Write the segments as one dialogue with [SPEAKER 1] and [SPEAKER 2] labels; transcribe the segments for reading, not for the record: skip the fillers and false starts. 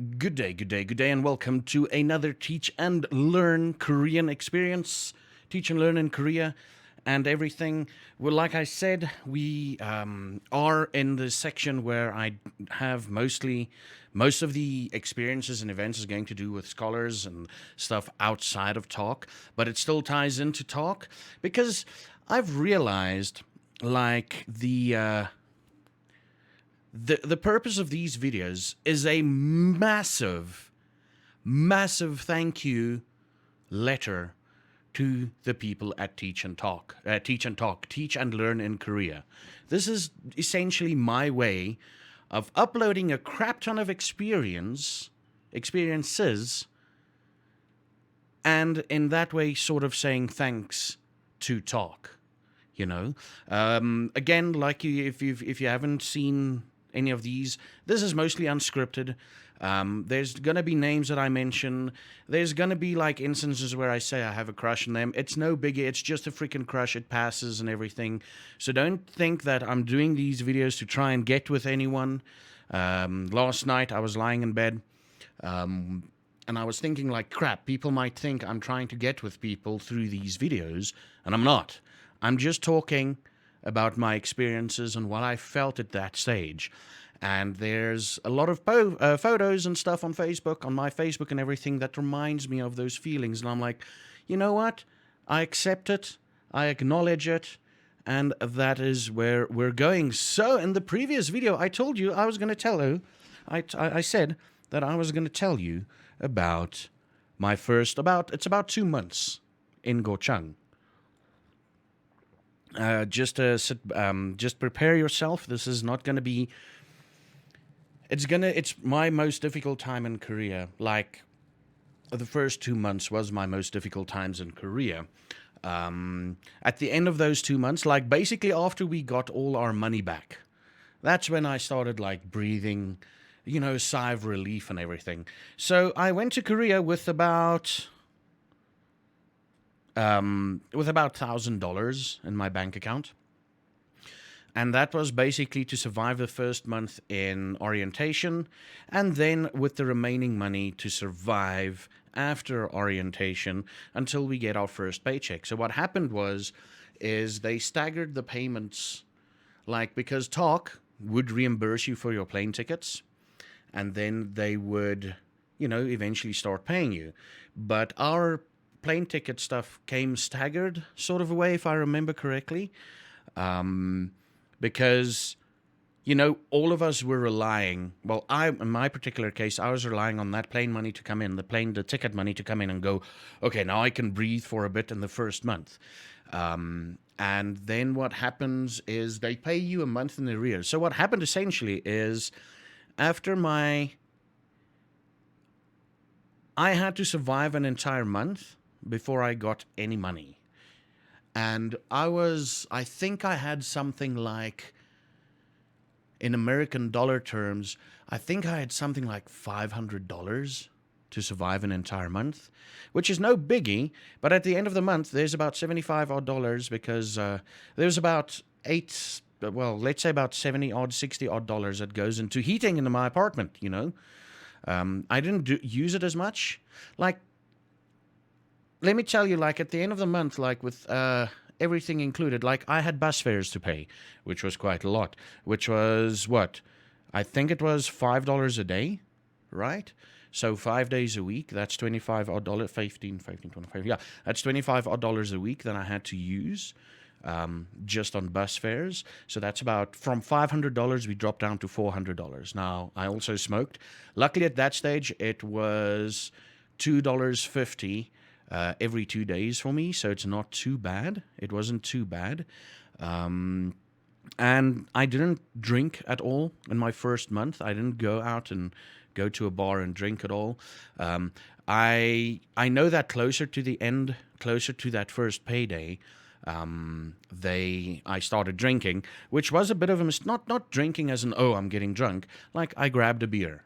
[SPEAKER 1] Good day, and welcome to another Teach and Learn Korean experience. Teach and Learn in Korea and everything. Well, like I said, we are in the section where I have most of the experiences and events is going to do with scholars and stuff outside of talk, but it still ties into talk because I've realized like the purpose of these videos is a massive thank you letter to the people at Teach and Learn in Korea. This is essentially my way of uploading a crap ton of experiences, and in that way, sort of saying thanks to talk. Again, like if you haven't seen any of these, this is mostly unscripted. There's gonna be names that I mention. There's gonna be like instances where I say I have a crush on them. It's no biggie. It's just a freaking crush. It passes and everything. So don't think that I'm doing these videos to try and get with anyone. Last night I was lying in bed. And I was thinking, like, crap, people might think I'm trying to get with people through these videos, and I'm not. I'm just talking about my experiences and what I felt at that stage. And there's a lot of photos and stuff on Facebook, on my Facebook and everything, that reminds me of those feelings. And I'm like, you know what? I accept it. I acknowledge it. And that is where we're going. So in the previous video, I told you I was going to tell you, I said that I was going to tell you about my first, it's about 2 months in Gochang. Just prepare yourself. This is not going to be. It's my most difficult time in Korea. Like, the first 2 months was my most difficult times in Korea. At the end of those 2 months, like basically after we got all our money back, that's when I started like breathing, sigh of relief and everything. So I went to Korea with about $1,000 in my bank account. And that was basically to survive the first month in orientation, and then with the remaining money to survive after orientation until we get our first paycheck. So what happened is they staggered the payments, like, because TaLK would reimburse you for your plane tickets, and then they would, eventually start paying you. But our plane ticket stuff came staggered sort of a way, if I remember correctly, because, all of us were relying, well, in my particular case, I was relying on that plane money to come in, the ticket money to come in and go, okay, now I can breathe for a bit in the first month. And then what happens is they pay you a month in arrears. So what happened essentially is after I had to survive an entire month before I got any money. And I think I had something like, in American dollar terms, I think I had something like $500 to survive an entire month, which is no biggie. But at the end of the month, there's about $75 because there's about let's say about 70 odd, 60 odd dollars that goes into heating in my apartment, I didn't use it as much. Like, let me tell you, like, at the end of the month, like, with everything included, like, I had bus fares to pay, which was quite a lot, which was what? I think it was $5 a day, right? So 5 days a week, that's $25 odd, 15, 25, yeah, that's $25 odd a week that I had to use just on bus fares. So that's about, from $500, we dropped down to $400. Now, I also smoked. Luckily, at that stage, it was $2.50 every 2 days for me, so it's not too bad. It wasn't too bad. And I didn't drink at all in my first month. I didn't go out and go to a bar and drink at all. I know that closer to the end, closer to that first payday, I started drinking, which was a bit of a not drinking as in, oh, I'm getting drunk. Like, I grabbed a beer,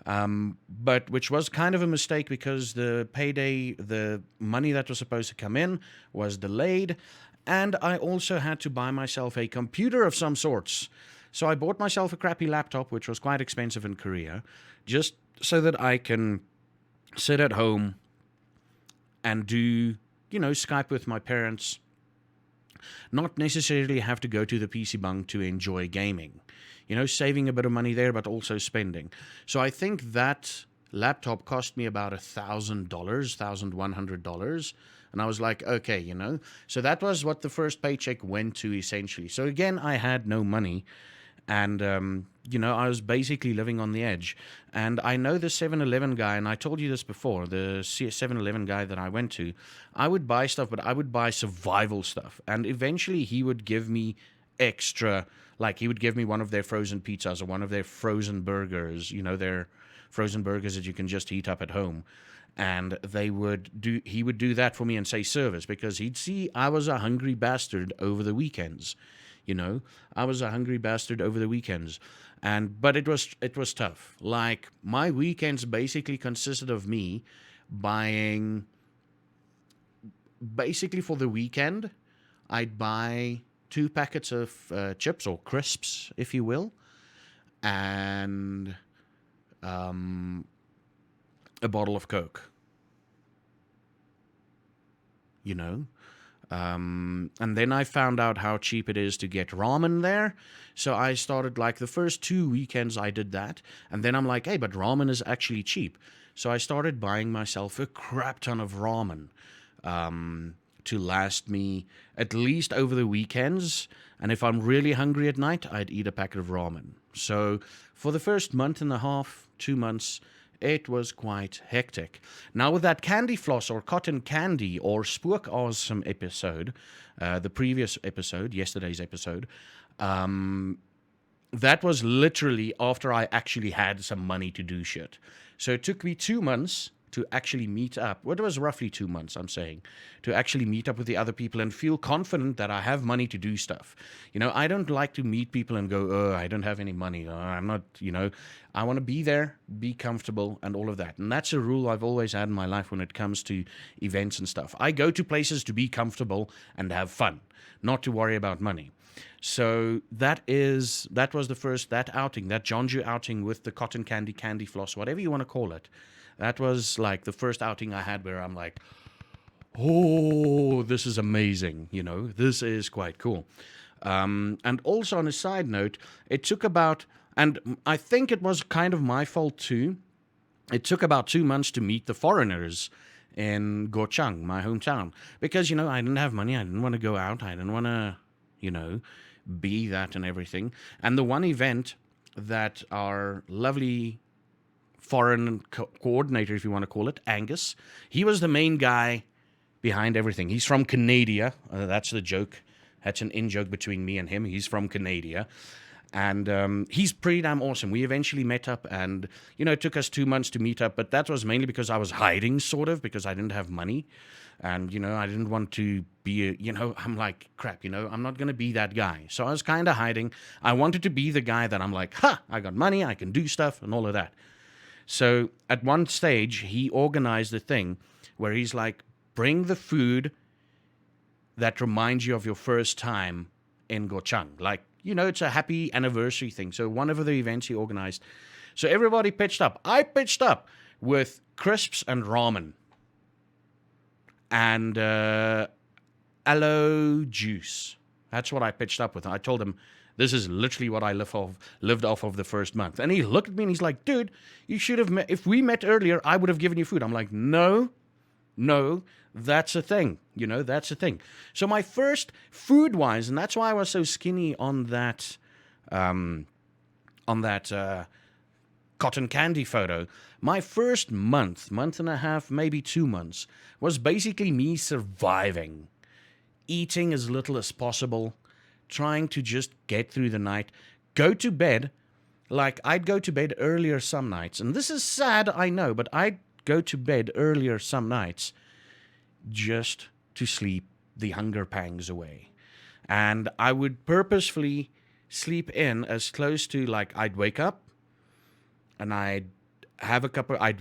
[SPEAKER 1] but which was kind of a mistake because the payday, the money that was supposed to come in was delayed, and I also had to buy myself a computer of some sorts. So I bought myself a crappy laptop, which was quite expensive in Korea, just so that I can sit at home and do, Skype with my parents, not necessarily have to go to the PC bunk to enjoy gaming. Saving a bit of money there, but also spending. So I think that laptop cost me about $1,000, $1,100. And I was like, okay, So that was what the first paycheck went to, essentially. So again, I had no money. And, I was basically living on the edge. And I know the 7-Eleven guy, and I told you this before, the 7-Eleven guy that I went to, I would buy stuff, but I would buy survival stuff. And eventually he would give me extra, like he would give me one of their frozen pizzas or one of their frozen burgers, their frozen burgers that you can just heat up at home. And he would do that for me and say service, because he'd see I was a hungry bastard over the weekends. I was a hungry bastard over the weekends. But it was tough. Like, my weekends basically consisted of me buying, basically for the weekend, I'd buy 2 packets of chips or crisps, if you will, and a bottle of Coke. And then I found out how cheap it is to get ramen there. So I started, like, the first 2 weekends I did that. And then I'm like, hey, but ramen is actually cheap. So I started buying myself a crap ton of ramen to last me at least over the weekends. And if I'm really hungry at night, I'd eat a packet of ramen. So for the first month and a half, 2 months, it was quite hectic. Now, with that candy floss or cotton candy or spook awesome episode, the previous episode, yesterday's episode, that was literally after I actually had some money to do shit. So it took me 2 months to actually meet up. Well, it was roughly 2 months, I'm saying, to actually meet up with the other people and feel confident that I have money to do stuff. I don't like to meet people and go, oh, I don't have any money. I'm not, I want to be there, be comfortable, and all of that. And that's a rule I've always had in my life when it comes to events and stuff. I go to places to be comfortable and have fun, not to worry about money. So that was that outing, that Jonju outing with the cotton candy floss, whatever you want to call it. That was like the first outing I had where I'm like, oh, this is amazing. This is quite cool. And also on a side note, it took about, and I think it was kind of my fault too, it took about 2 months to meet the foreigners in Gochang, my hometown. Because, I didn't have money. I didn't want to go out. I didn't want to, be that and everything. And the one event that our lovely foreign coordinator, if you want to call it, Angus, he was the main guy behind everything. He's from Canada. That's the joke. That's an in-joke between me and him. He's from Canada. And he's pretty damn awesome. We eventually met up and, it took us 2 months to meet up, but that was mainly because I was hiding, sort of, because I didn't have money. And, I didn't want to be, I'm like, crap, I'm not going to be that guy. So I was kind of hiding. I wanted to be the guy that I'm like, I got money, I can do stuff and all of that. So at one stage, he organized a thing where he's like, bring the food that reminds you of your first time in Gochang. Like, it's a happy anniversary thing. So one of the events he organized. So everybody pitched up. I pitched up with crisps and ramen. And aloe juice. That's what I pitched up with. I told him, this is literally what I lived off of the first month. And he looked at me and he's like, dude, you should have met. If we met earlier, I would have given you food. I'm like, no, that's a thing. That's a thing. So my first food-wise, and that's why I was so skinny on that cotton candy photo, my first month and a half, maybe 2 months, was basically me surviving, eating as little as possible, trying to just get through the night, go to bed. Like, I'd go to bed earlier some nights, and this is sad, I know, but I'd go to bed earlier some nights just to sleep the hunger pangs away. And I would purposefully sleep in as close to, like, I'd wake up, and I'd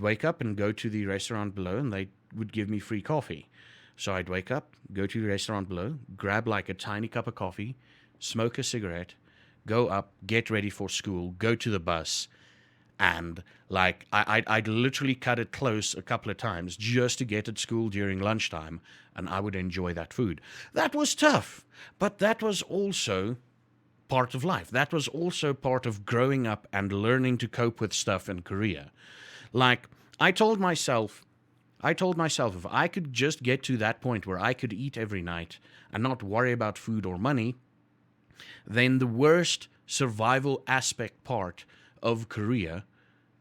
[SPEAKER 1] wake up and go to the restaurant below, and they would give me free coffee. So I'd wake up, go to the restaurant below, grab like a tiny cup of coffee, smoke a cigarette, go up, get ready for school, go to the bus, and like I'd literally cut it close a couple of times just to get at school during lunchtime, and I would enjoy that food. That was tough, but that was also part of life. That was also part of growing up and learning to cope with stuff in Korea. Like I told myself if I could just get to that point where I could eat every night and not worry about food or money, then the worst survival aspect part of Korea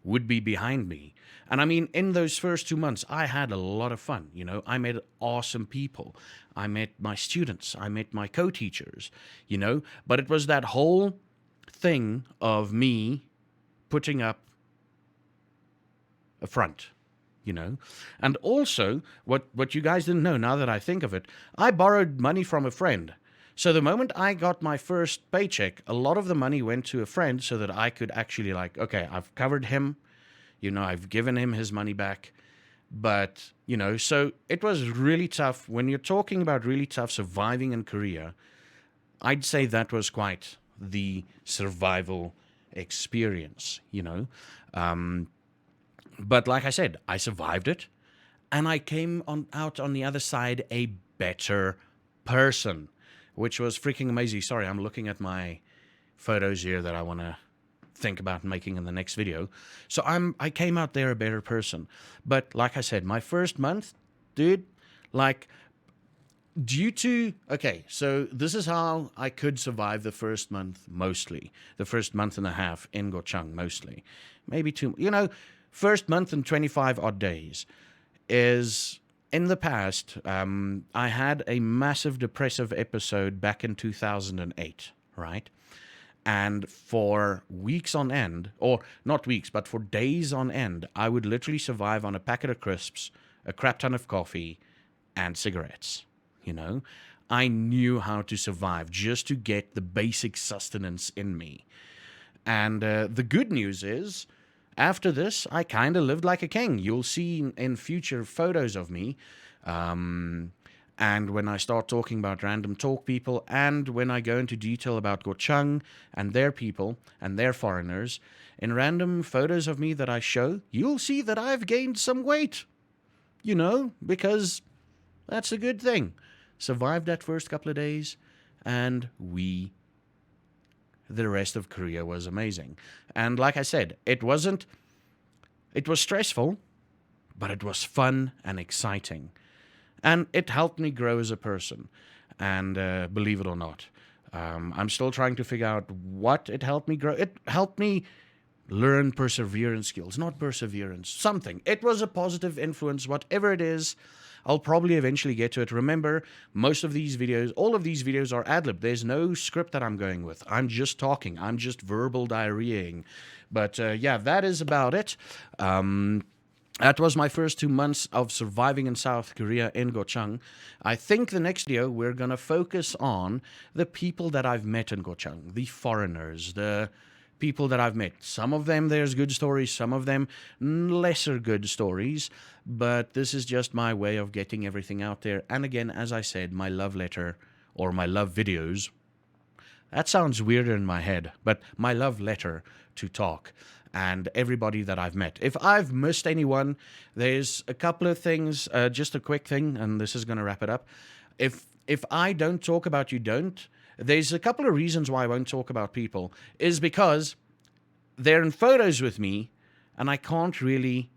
[SPEAKER 1] would be behind me. And I mean, in those first 2 months, I had a lot of fun. You know, I met awesome people. I met my students. I met my co teachers, you know, but it was that whole thing of me putting up a front, you know. And also, what you guys didn't know, now that I think of it, I borrowed money from a friend. So the moment I got my first paycheck, a lot of the money went to a friend so that I could actually, like, okay, I've covered him, you know, I've given him his money back. But, you know, so it was really tough. When you're talking about really tough surviving in Korea, I'd say that was quite the survival experience, you know. But like I said, I survived it, and I came out on the other side a better person, which was freaking amazing. Sorry, I'm looking at my photos here that I want to think about making in the next video. So I came out there a better person. But like I said, my first month, dude, like okay, so this is how I could survive the first month mostly. The first month and a half in Gochang mostly. Maybe two, you know, first month and 25 odd days is in the past. I had a massive depressive episode back in 2008, right? And for weeks on end, or not weeks, but for days on end, I would literally survive on a packet of crisps, a crap ton of coffee, and cigarettes. You know, I knew how to survive just to get the basic sustenance in me. And the good news is, after this, I kind of lived like a king. You'll see in future photos of me. And when I start talking about random TaLK people, and when I go into detail about Gochang and their people and their foreigners, in random photos of me that I show, you'll see that I've gained some weight. You know, because that's a good thing. Survived that first couple of days, and the rest of Korea was amazing. And like I said, it was stressful, but it was fun and exciting. And it helped me grow as a person. And believe it or not, I'm still trying to figure out what it helped me grow. It helped me learn perseverance skills, not perseverance, something. It was a positive influence, whatever it is. I'll probably eventually get to it. Remember, most of these videos, all of these videos are ad-lib. There's no script that I'm going with. I'm just talking. I'm just verbal diarrheaing. But yeah, that is about it. That was my first 2 months of surviving in South Korea in Gochang. I think the next video we're going to focus on the people that I've met in Gochang, the foreigners, the people that I've met. Some of them there's good stories, some of them lesser good stories, but this is just my way of getting everything out there. And again, as I said, my love letter or my love videos, that sounds weirder in my head, but my love letter to TaLK and everybody that I've met. If I've missed anyone, there's a couple of things, just a quick thing, and this is going to wrap it up. If I don't talk about you don't, there's a couple of reasons why I won't talk about people, is because they're in photos with me and I can't really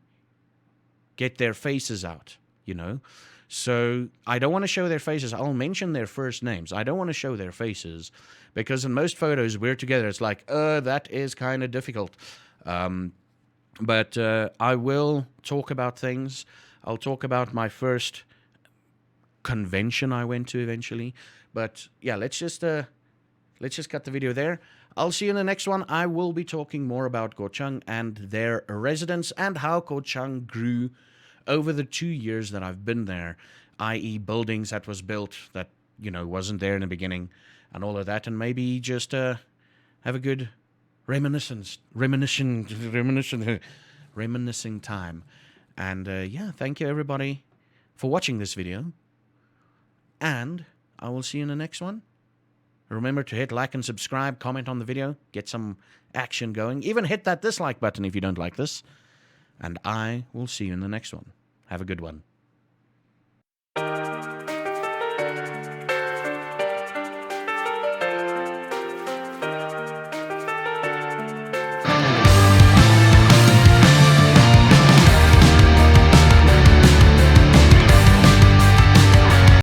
[SPEAKER 1] get their faces out, you know? So I don't want to show their faces. I'll mention their first names. I don't want to show their faces because in most photos we're together. It's like, that is kind of difficult. But I will talk about things. I'll talk about my first convention I went to eventually. But yeah, let's just cut the video there. I'll see you in the next one. I will be talking more about Gochang and their residents and how Gochang grew over the 2 years that I've been there, i.e. buildings that was built that, you know, wasn't there in the beginning and all of that, and maybe just have a good reminiscing time. And yeah, thank you everybody for watching this video, and I will see you in the next one. Remember to hit like and subscribe, comment on the video, get some action going. Even hit that dislike button if you don't like this. And I will see you in the next one. Have a good one.